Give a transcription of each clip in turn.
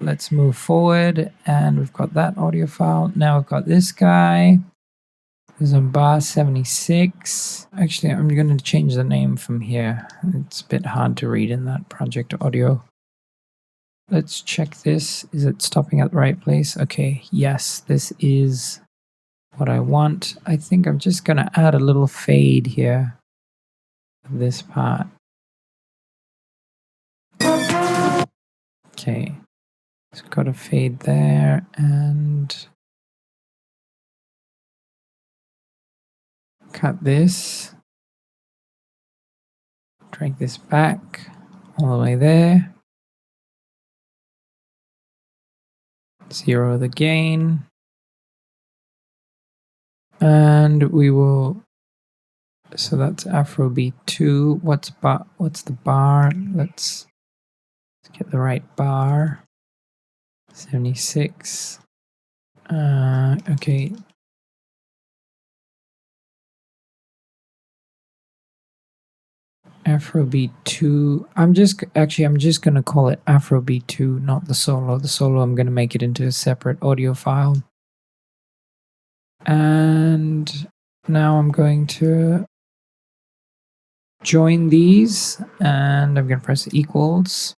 let's move forward, and we've got that audio file. Now we've got this guy. There's a bar 76. Actually, I'm going to change the name from here. It's a bit hard to read in that project audio. Let's check this. Is it stopping at the right place? Okay, yes, this is what I want. I think I'm just going to add a little fade here. This part. Okay, so got a fade there, and cut this. Drag this back all the way there. Zero the gain. And we will, so that's Afro beat 2. What's the bar? Let's get the right bar. 76. Okay. Afrobeat 2. I'm just gonna call it Afrobeat 2, not the solo. The solo I'm gonna make it into a separate audio file. And now I'm going to join these, and I'm gonna press equals.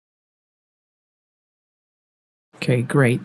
Okay, great.